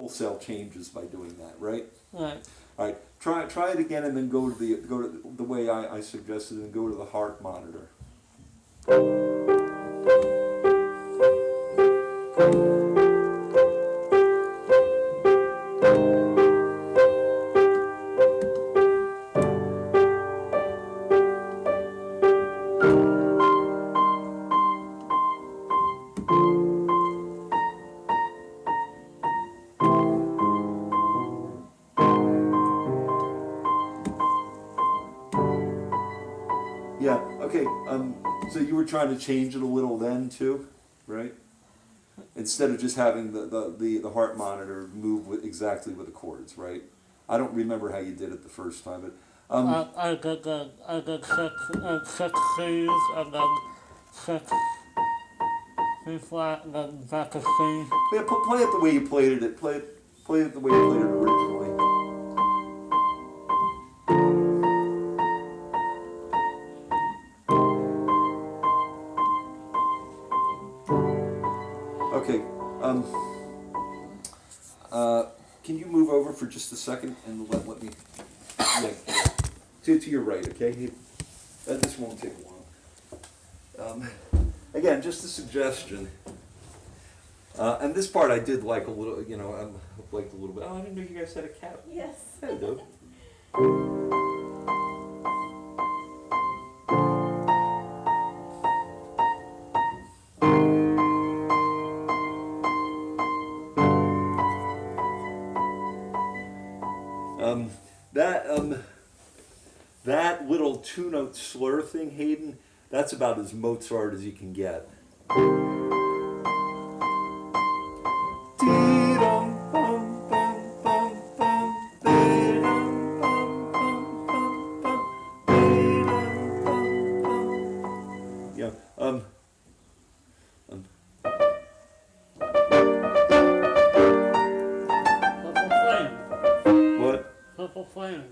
wholesale changes by doing that, right? Right. All right, try it again, and then go to the way I suggested, and go to the heart monitor. Yeah. Okay. So you were trying to change it a little then too, right? Instead of just having the heart monitor move exactly with the chords, right? I don't remember how you did it the first time, but I did six C's and then six C flat and then back to C. yeah, play it the way you played it. Play it the way you played it originally. Okay. Can you move over for just a second and let me? Yeah, to your right, okay? This won't take long. Again, just a suggestion. And this part I did like a little, liked a little bit. Oh, I didn't know you guys had a cat. Yes. Hello. That little two-note slur thing, Hayden, that's about as Mozart as you can get. Yeah. Purple flame. What? Purple flame.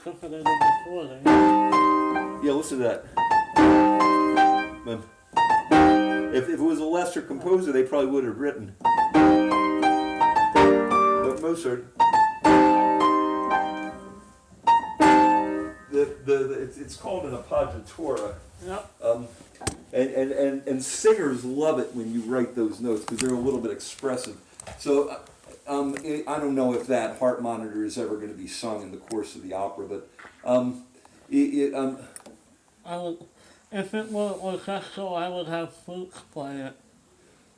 Symphony number 4 there. Yeah, listen to that. If it was a lesser composer, they probably would have written. But Mozart. It's called an appoggiatura. Yep. And singers love it when you write those notes because they're a little bit expressive. So I don't know if that heart monitor is ever going to be sung in the course of the opera, but I would, if it were orchestral, I would have flutes play it.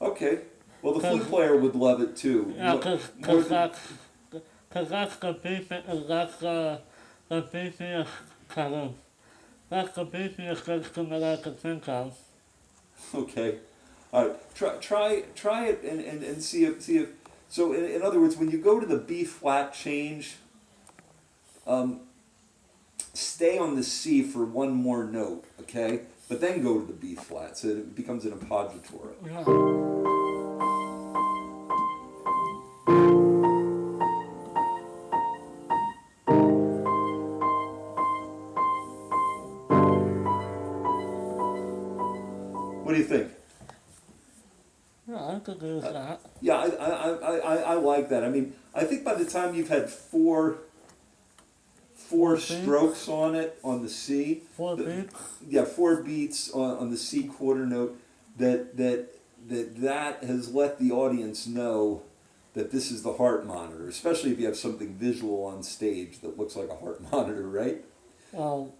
okay. Well, the flute player would love it too. Yeah, More because than- that's the beefiest kind of, that's the beefiest instrument I could think of. Okay. All right. Try it and see if. So in other words, when you go to the B flat change, stay on the C for one more note, okay? But then go to the B flat, so it becomes an appoggiatura. Yeah. What do you think? Yeah, I could use that. Yeah, I like that. I mean, I think by the time you've had four strokes on it on the C, 4 beats. yeah, 4 beats on the C quarter note, that has let the audience know that this is the heart monitor, especially if you have something visual on stage that looks like a heart monitor, right? Well,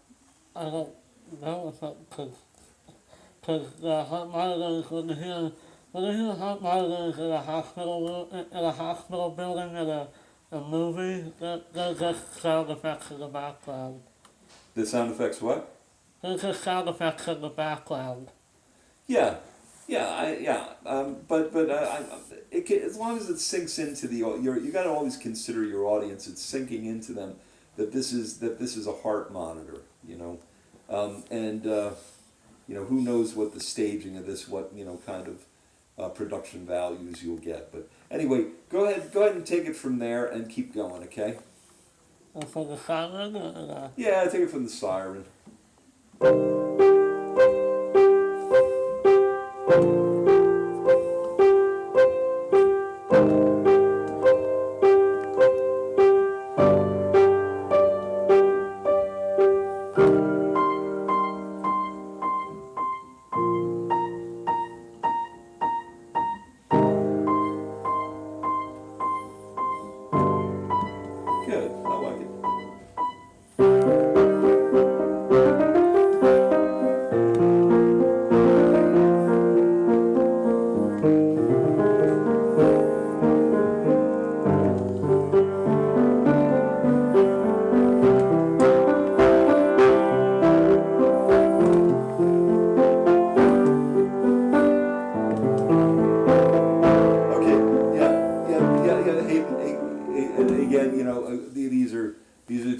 I don't know if because the heart monitors, when you hear heart monitors in a hospital building in a movie, they're just sound effects in the background. The sound effects what? They're just sound effects in the background. Yeah, but as long as it sinks into you got to always consider your audience. It's sinking into them that this is a heart monitor, and who knows what the staging of this, what kind of production values you'll get. But anyway, go ahead and take it from there and keep going, okay? And for the siren, Yeah, take it from the siren.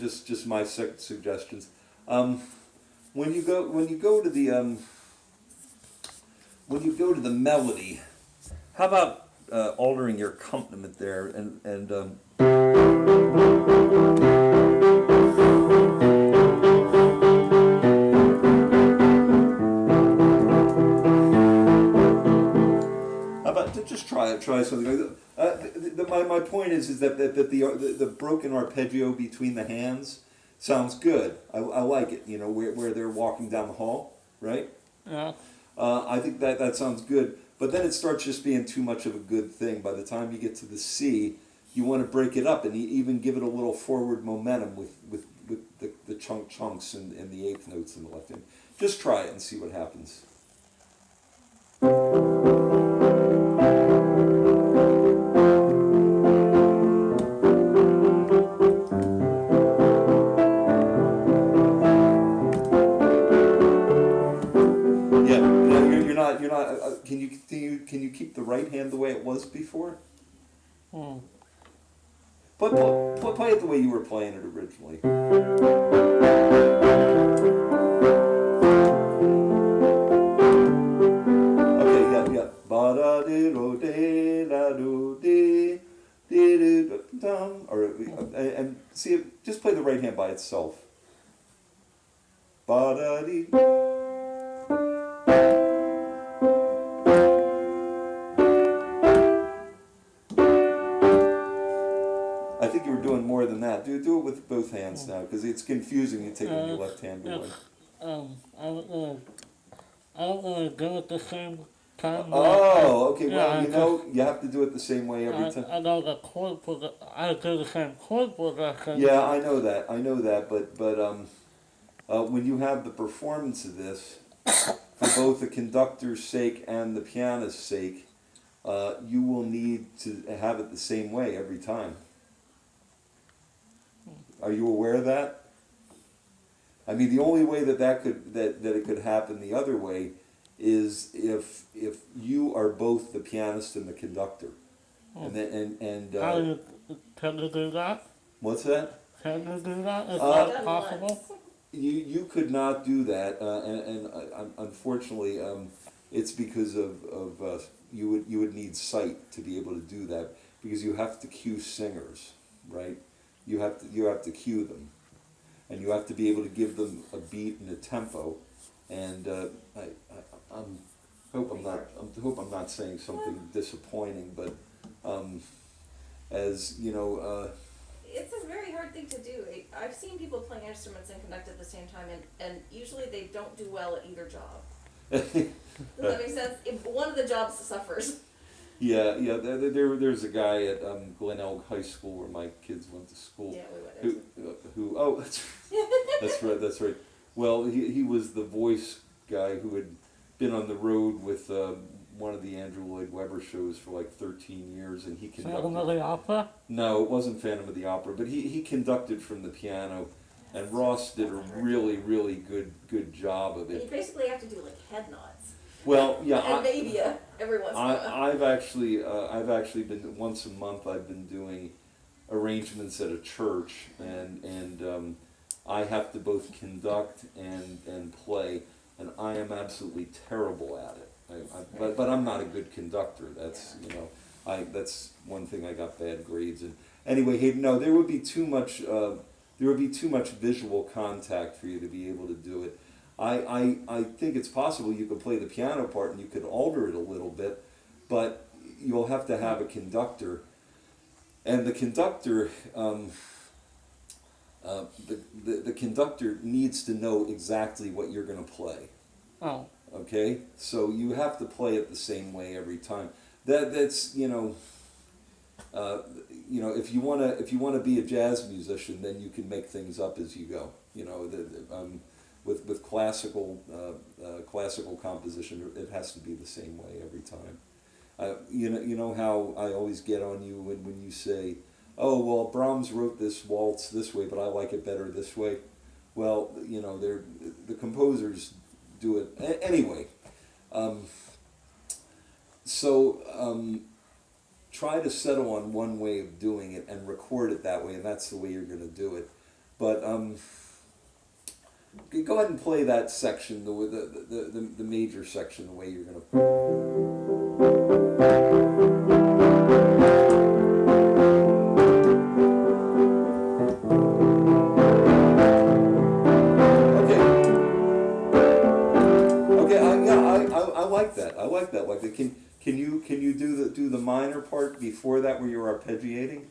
just my suggestions. When you go to the melody, how about altering your accompaniment there and how about just try something like that. My point is that the broken arpeggio between the hands sounds good. I like it. You know, where they're walking down the hall, right? Yeah. I think that sounds good. But then it starts just being too much of a good thing. By the time you get to the C, you want to break it up and even give it a little forward momentum with the chunks and the eighth notes in the left hand. Just try it and see what happens. Yeah, no, you're not. Can you keep the right hand the way it was before? Hmm. But play it the way you were playing it originally. Okay, yeah. Ba da di do de da do di di dum. Or and see it. Just play the right hand by itself. Ba da di. I think you were doing more than that. Do it with both hands now, because it's confusing. You taking your left hand away. I don't really do it the same time. Oh, okay. Yeah, Well, you know, you have to do it the same way every time. I know the chord I do the same chord progression. Yeah, I know that. But when you have the performance of this, for both the conductor's sake and the pianist's sake, you will need to have it the same way every time. Are you aware of that? I mean, the only way that it could happen the other way is if you are both the pianist and the conductor, How do you tend to do that? what's that? Can you do that? Is Uh, that possible? You could not do that, unfortunately, it's because of you would need sight to be able to do that, because you have to cue singers, right? You have to cue them, and you have to be able to give them a beat and a tempo, and I hope I'm not saying something disappointing, but as you know. It's a very hard thing to do. I've seen people playing instruments and conduct at the same time, and usually they don't do well at either job. Does that make sense? If one of the jobs suffers. Yeah. There's a guy at Glen Elg High School where my kids went to school. Yeah, we went there. Oh, that's right. Well, he was the voice guy who had been on the road with one of the Andrew Lloyd Webber shows for like 13 years, and he conducted. Phantom of the Opera? No, it wasn't Phantom of the Opera, but he conducted from the piano, and Ross did a really good job of And you it. basically have to do like head nods. Well, yeah. And maybe every once in a while. I've actually been once a month. I've been doing arrangements at a church, and I have to both conduct and play, and I am absolutely terrible at it. But I'm not a good conductor. That's that's one thing I got bad grades in. Anyway, Hayden, no, there would be too much visual contact for you to be able to do it. I think it's possible you could play the piano part and you could alter it a little bit, but you'll have to have a conductor, and the conductor the conductor needs to know exactly what you're going to play. Oh. Okay, so you have to play it the same way every time. That's if you wanna be a jazz musician, then you can make things up as you go. With classical composition, it has to be the same way every time. You know how I always get on you when you say, "Oh well, Brahms wrote this waltz this way, but I like it better this way." Well, the composers do it anyway. Try to settle on one way of doing it and record it that way, and that's the way you're going to do it. But go ahead and play that section, the major section, the way you're gonna. Okay, I like that. I like that. Like, can you do the minor part before that where you're arpeggiating?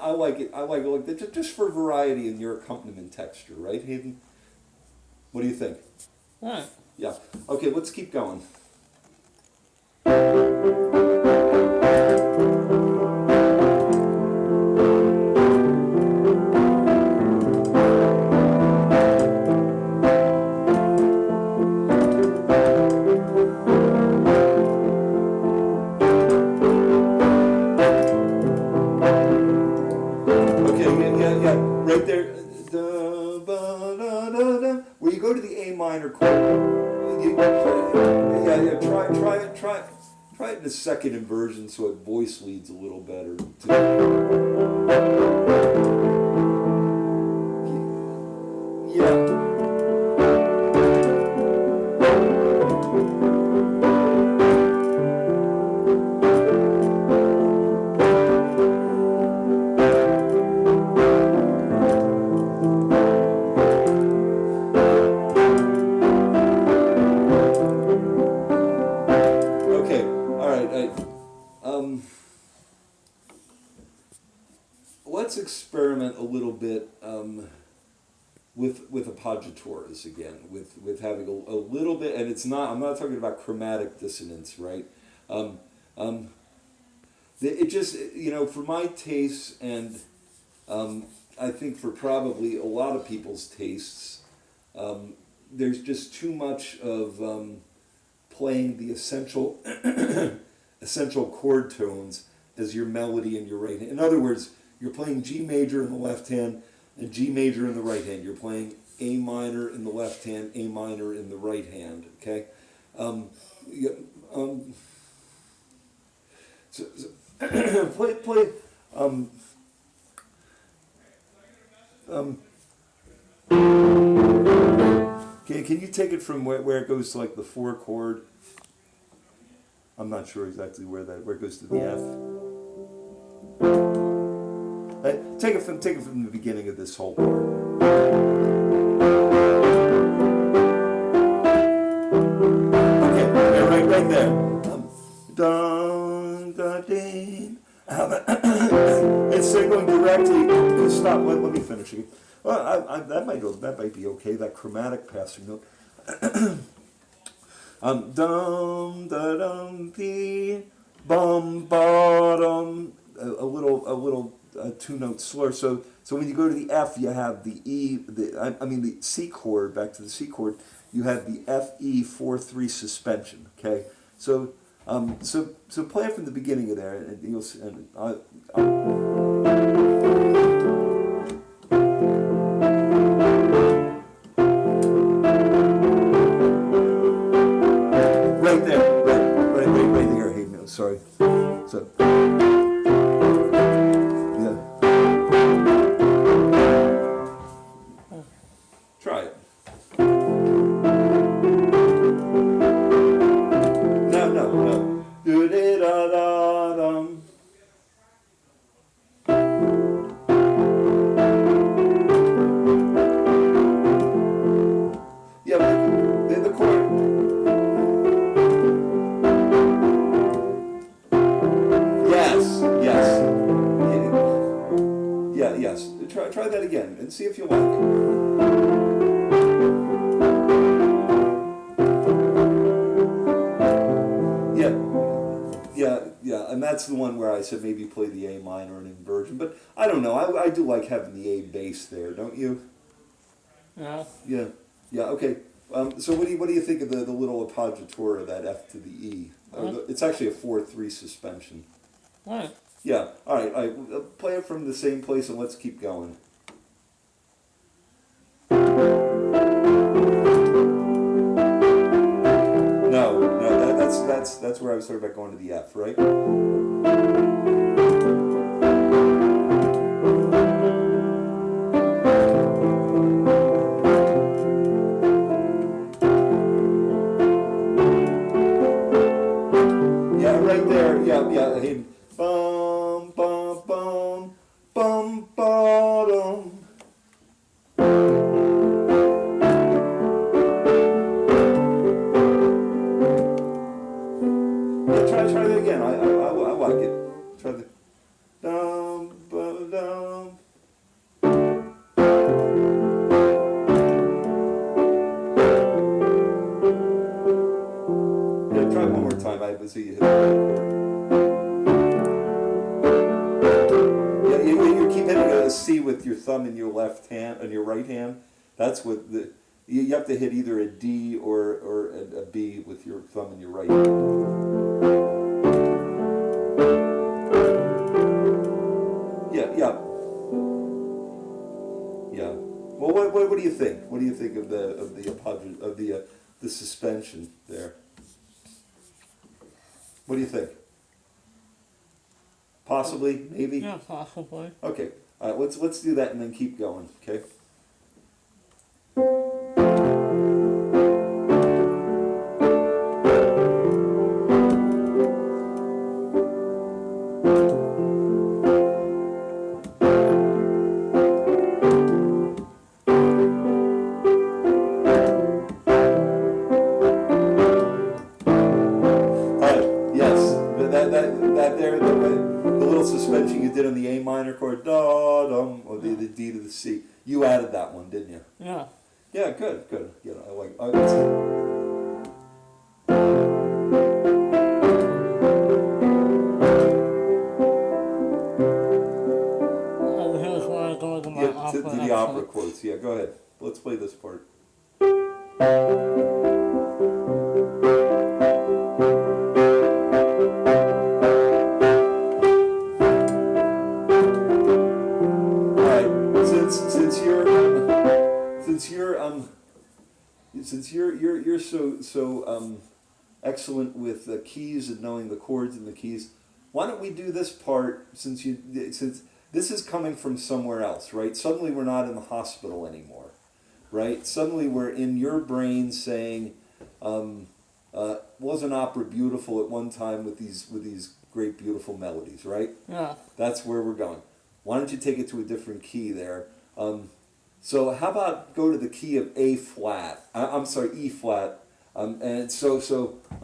I like it. I like it like that, just for variety in your accompaniment texture, right, Hayden? What do you think? Right. Yeah. Okay, let's keep going. Right there, where you go to the A minor chord. Try it in the second inversion so it voice leads a little better. Yeah. Let's experiment a little bit with appoggiatures again, with having a little bit, and it's not. I'm not talking about chromatic dissonance, right? It just, for my tastes, and I think for probably a lot of people's tastes, there's just too much of playing the essential essential chord tones as your melody in your right hand. In other words, you're playing G major in the left hand and G major in the right hand. You're playing A minor in the left hand, A minor in the right hand. Okay. So play. Can you take it from where it goes to like the 4 chord? I'm not sure exactly where it goes to the F. Take it from the beginning of this whole part. Okay, right there. Instead of going directly, stop. Let me finish again. Well, that might be okay. That chromatic passing note. Dum da dum dee bum ba dum. A little 2-note slur. So when you go to the F, you have the E. The C chord. Back to the C chord. You have the F E 4/3 suspension. Okay. So play it from the beginning of there, and you'll see. Right there, right there. Hey, no, sorry. So, yeah. Try it. No. Do-de-da-da-dum. Yeah, but the chord. Yes. Try that again and see if you like it. Yeah, and that's the one where I said maybe play the A minor and inversion. But I don't know. I do like having the A bass there, don't you? Yeah. Yeah. Yeah. Okay. So what do you think of the little appoggiatura, that F to the E? It's actually a 4/3 suspension. Right. Yeah. All right. All right. Play it from the same place and let's keep going. No. That's where I was talking about going to the F, right? Yeah, right there. Yeah. Hey, bum bum bum bum bottom. Yeah, try that again. I like it. Try the dum ba dum. Yeah, try one more time. I see you hit the right chord. Yeah, you keep hitting a C with your thumb in your left hand and your right hand. That's what you have to hit either a D or a B with your thumb in your right hand. Yeah. Well, what do you think? What do you think of the suspension there? What do you think? Possibly, maybe. Yeah, possibly. Okay. All right. Let's do that and then keep going. Okay. Yes, the little suspension you did on the A minor chord, da dum, or the D to the C. You added that one, didn't you? Yeah. Yeah, good. Yeah, that's it. And here's where I go to my Yeah, opera. to the opera excellence. quotes. Yeah, go ahead. Let's play this part. All right, since you're so excellent with the keys and knowing the chords and the keys, why don't we do this part since this is coming from somewhere else, right? Suddenly we're not in the hospital anymore, right? Suddenly we're in your brain saying, wasn't opera beautiful at one time with these great beautiful melodies, right? Yeah. That's where we're going. Why don't you take it to a different key there? So how about go to the key of A flat? I'm sorry, E flat. And so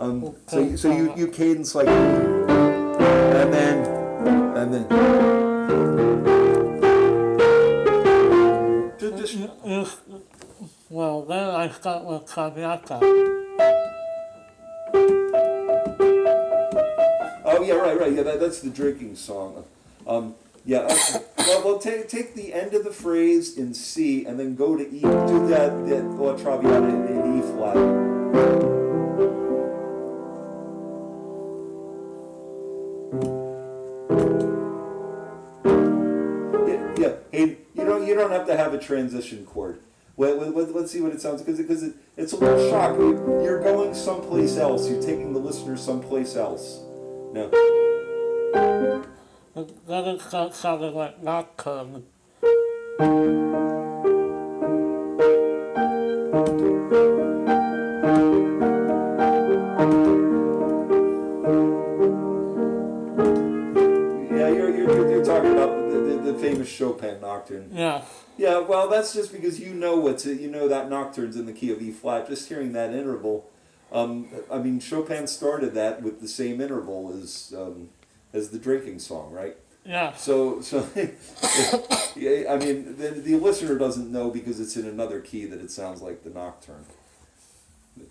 you cadence like, and then just Well, then I start with Traviata. oh yeah, right. Yeah, that's the drinking song. Well, take the end of the phrase in C and then go to E. Do that La Traviata in E flat. Yeah. Hey, you don't have to have a transition chord. Let's see what it sounds because it's a little shocking. You're going someplace else. You're taking the listener someplace else. Now. Then it starts sounding like nocturne. Yeah, you're talking about the famous Chopin nocturne. Yeah. Yeah, well, that's just because you know that nocturne's in the key of E flat. Just hearing that interval, I mean, Chopin started that with the same interval as the drinking song, right? Yeah. So yeah, I mean, the listener doesn't know because it's in another key that it sounds like the nocturne.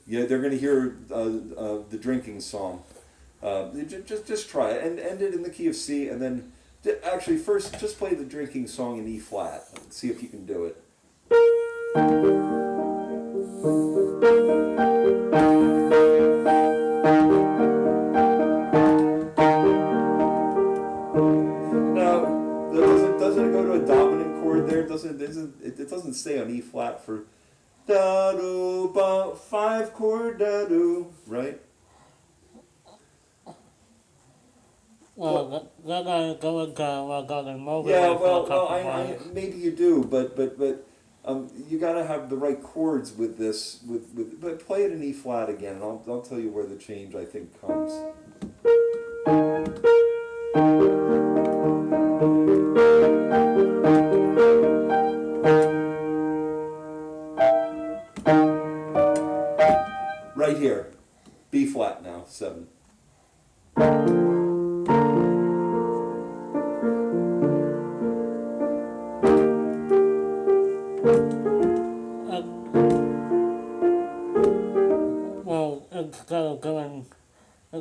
Yeah, they're going to hear the drinking song. Just try it and end it in the key of C, and then actually first just play the drinking song in E flat. See if you can do it. Now, doesn't it go to a dominant chord there? It doesn't stay on E flat for da do ba 5 chord da do, right? Well, then I go into the mobile Yeah, for a well, couple I months. maybe you do, but you got to have the right chords with this. But play it in E flat again, and I'll tell you where the change I think comes. Right here, B flat now, 7. Well, instead of doing, I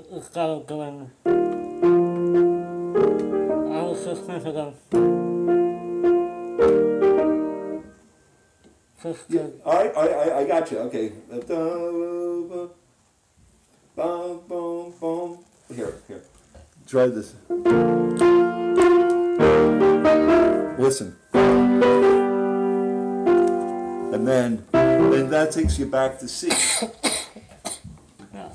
was just thinking of just Yeah, all right, I got you. Okay. Here. Try this. Listen. And then that takes you back to C. yeah.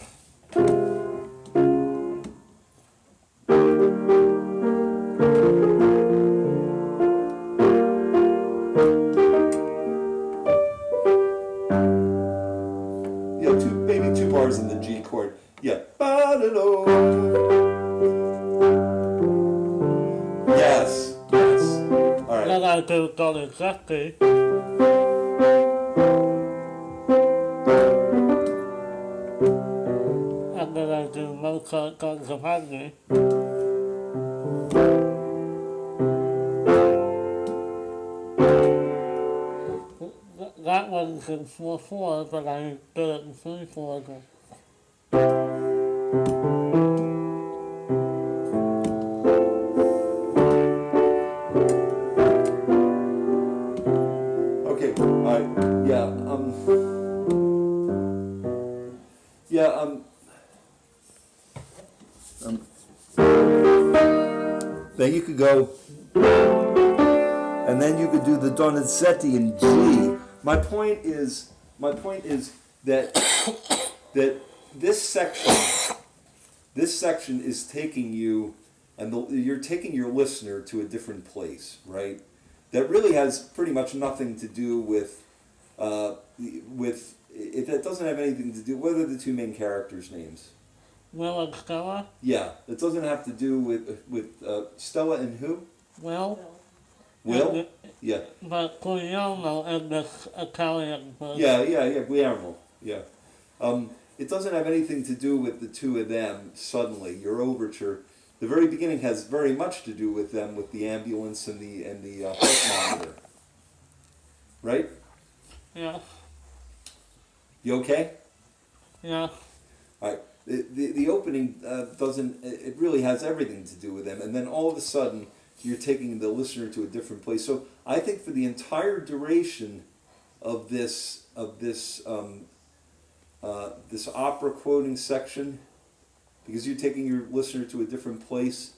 Yeah, maybe 2 bars in the G chord. Yeah. Yes. All right. Then I do done exactly. And then I do Mozart guns of Henry. That one's in 4/4, but I did it in 3/4. Okay. All right. Yeah. Yeah. Then you could go, and then you could do the Donizetti in G. My point is that this section is taking you, and you're taking your listener to a different place, right? That really has pretty much nothing to do with it doesn't have anything to do. What are the 2 main characters' names? Will and Stella? Yeah, it doesn't have to do with Stella and who? Will? Will? Yeah. But Guglielmo in this Italian version. Yeah, Guillermo. Yeah. It doesn't have anything to do with the 2 of them suddenly. Your overture, the very beginning has very much to do with them, with the ambulance and the heart monitor. Right? Yeah. You okay? Yeah. All right. The opening doesn't, it really has everything to do with them, and then all of a sudden you're taking the listener to a different place. So I think for the entire duration of this opera quoting section, because you're taking your listener to a different place,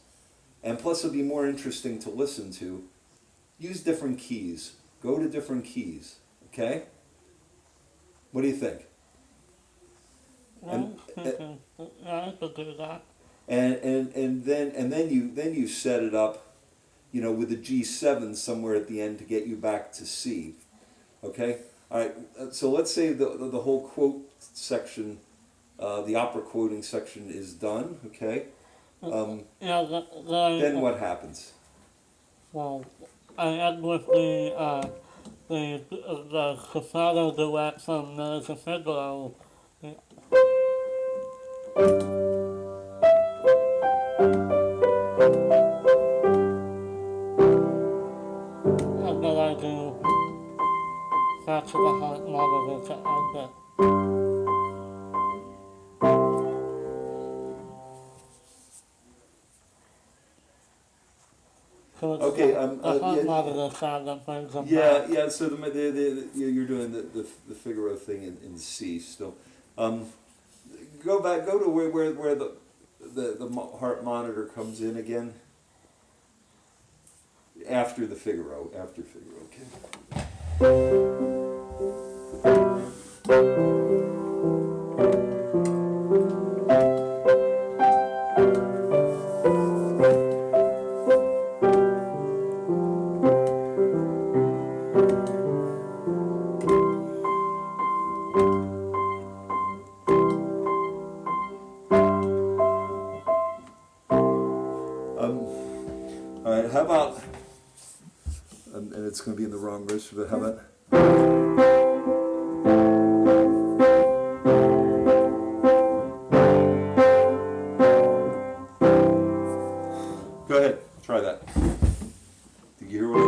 and plus it'll be more interesting to listen to, use different keys. Go to different keys, okay? What do you think? Well, I could do that. And then you set it up, with a G7 somewhere at the end to get you back to C. Okay? All right. So let's say the whole quote section, the opera quoting section is done. Okay. Then what happens? Well, I end with the soprano duet from There's a Figaro. And then I do Back to the Heart Monitor to end it. So it's Okay, the heart yeah. monitor sound that brings them Yeah, back. yeah. So you're doing the Figaro thing in C still. Go back. Go to where the heart monitor comes in again. After the Figaro. After Figaro. Okay. All right. How about? And it's going to be in the wrong register. But how about? Go ahead. Try that. Did you hear what?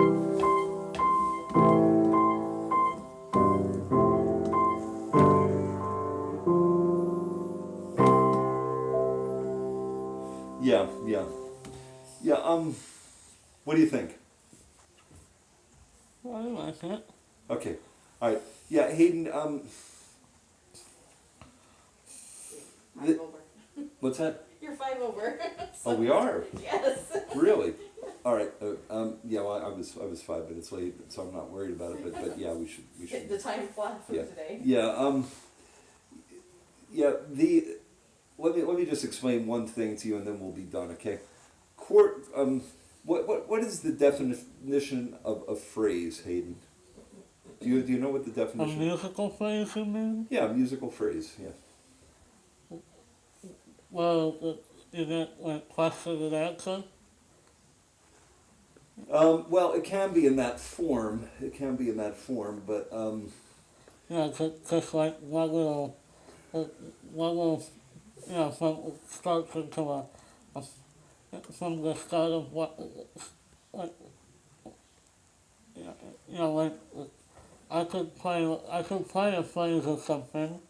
Yeah, yeah, yeah. What do you think? I like it. Okay, all right. Yeah, Hayden. Five The- over. What's that? You're 5 over. Oh, we are. Yes. Really? All right. Yeah. Well, I was 5 minutes late, so I'm not worried about it. But yeah, we should. The time flat for Yeah. today. Yeah. Yeah. Let me just explain one thing to you, and then we'll be done. Okay. Chord. What is the definition of a phrase, Hayden? Do you know what the A definition? musical phrase, you mean? Yeah, musical phrase. Yeah. Well, is it like question and answer? Well, it can be in that form. It can be in that form, but Yeah, just like one little, you know, starts into a from the start of what, like, you know, like, I could play a phrase or something.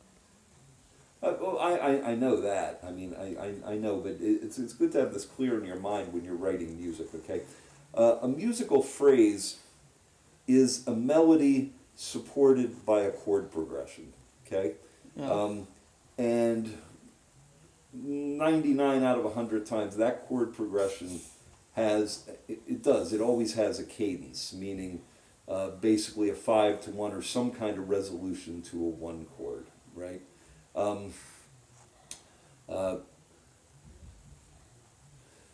well, I know that. I mean, I know, but it's good to have this clear in your mind when you're writing music. Okay, a musical phrase is a melody supported by a chord progression. Okay, Yeah. and 99 out of 100 times that chord progression has it always has a cadence, meaning basically a 5-to-1 or some kind of resolution to a 1 chord, right?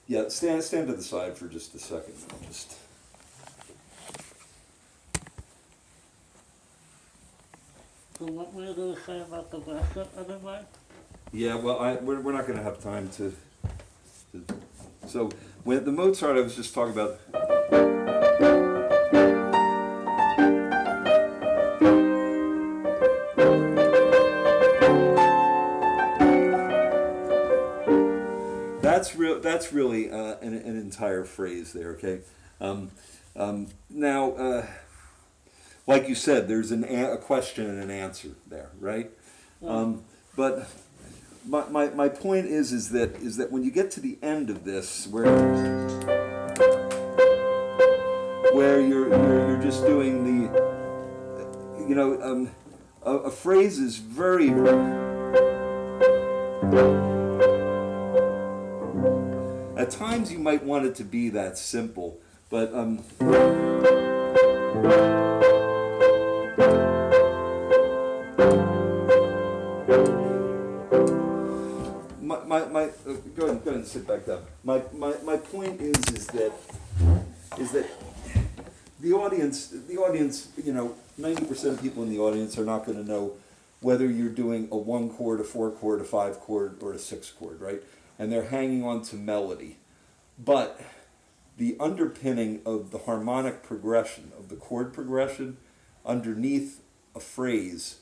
Yeah, stand to the side for just a second. I'll just. So what were you going to say about the rest of it, Mike? Yeah, well, we're not going to have time to. So when the Mozart, I was just talking about. That's really an entire phrase there. Okay. Now, like you said, there's a question and an answer there, right? But my point is that when you get to the end of this, where you're just doing the, you know, a phrase is very. At times you might want it to be that simple, but go ahead and sit back down. My point is that the audience, you know, 90% of people in the audience are not going to know whether you're doing a 1 chord, a 4 chord, a 5 chord, or a 6 chord, right? And they're hanging on to melody. But the underpinning of the harmonic progression, of the chord progression, underneath a phrase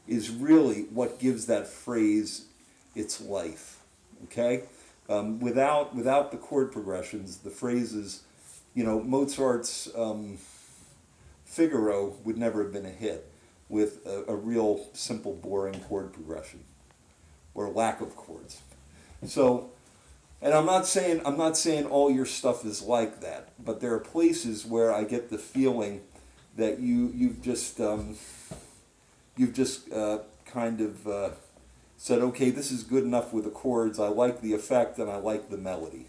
is really what gives that phrase its life, okay? Without the chord progressions, the phrases, you know, Mozart's Figaro would never have been a hit with a real simple, boring chord progression or lack of chords. So And I'm not saying all your stuff is like that, but there are places where I get the feeling that you've just kind of said, okay, this is good enough with the chords. I like the effect and I like the melody.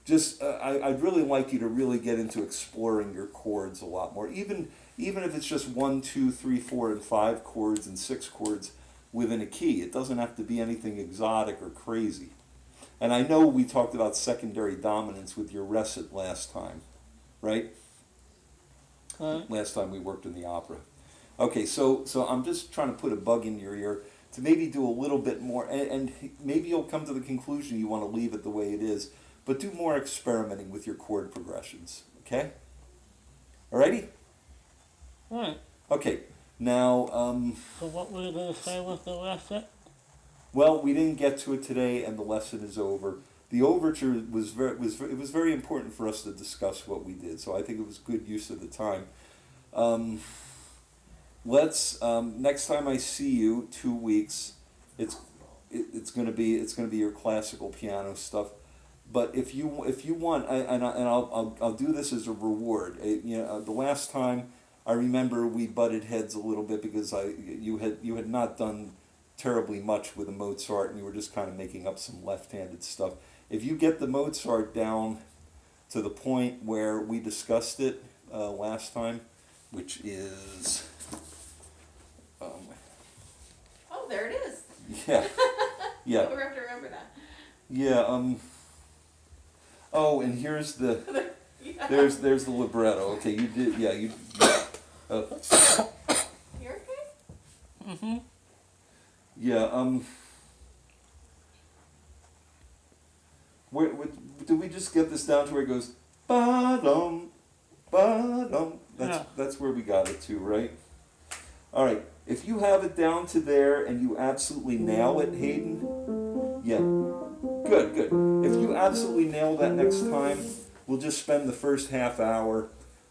I'd really like you to really get into exploring your chords a lot more, even if it's just 1, 2, 3, 4, and 5 chords and 6 chords within a key. It doesn't have to be anything exotic or crazy. And I know we talked about secondary dominance with your recit last time, right? Last time we worked in the opera. Okay, so I'm just trying to put a bug in your ear to maybe do a little bit more, and maybe you'll come to the conclusion you want to leave it the way it is, but do more experimenting with your chord progressions, okay? Alrighty? Right. Okay, now, So what were you gonna say with the lesson? well, we didn't get to it today, and the lesson is over. The overture it was very important for us to discuss what we did, so I think it was good use of the time. Let's next time I see you, 2 weeks, it's gonna be your classical piano stuff. But if you want, I'll do this as a reward. The last time I remember we butted heads a little bit because you had not done terribly much with the Mozart, and you were just kind of making up some left-handed stuff. If you get the Mozart down to the point where we discussed it last time, which is Oh, there it is. yeah yeah We have to remember that. yeah oh, and here's the Yeah. there's the libretto. Okay, you did you You're okay? Mm-hmm. yeah where did we just get this down to where it goes ba-dum ba-dum? Yeah. That's where we got it to, right? All right, if you have it down to there and you absolutely nail it, Hayden, yeah, good. If you absolutely nail that next time, we'll just spend the first half hour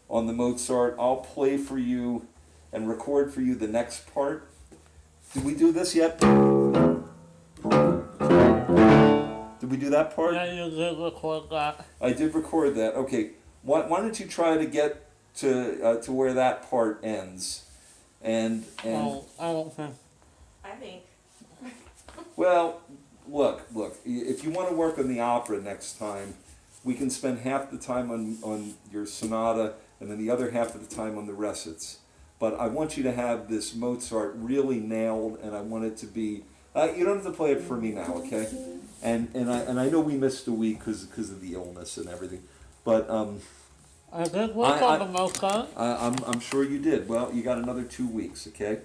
on the Mozart. I'll play for you and record for you the next part. Did we do this yet? Did we do that part? Yeah, you did record that. I did record that. Okay, why don't you try to get to where that part ends, and Well, I don't think. I think. well, look. If you want to work on the opera next time, we can spend half the time on your sonata, and then the other half of the time on the recits. But I want you to have this Mozart really nailed, and I want it to be. You don't have to play it for me now, okay? And I know we missed a week because of the illness and everything, but I did work on the Mozart. I'm sure you did. Well, you got another 2 weeks, okay?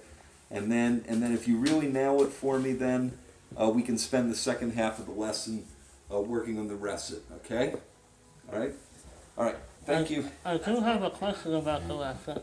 And then if you really nail it for me, then we can spend the second half of the lesson working on the recit, okay? All right. Thank you. I do have a question about the lesson.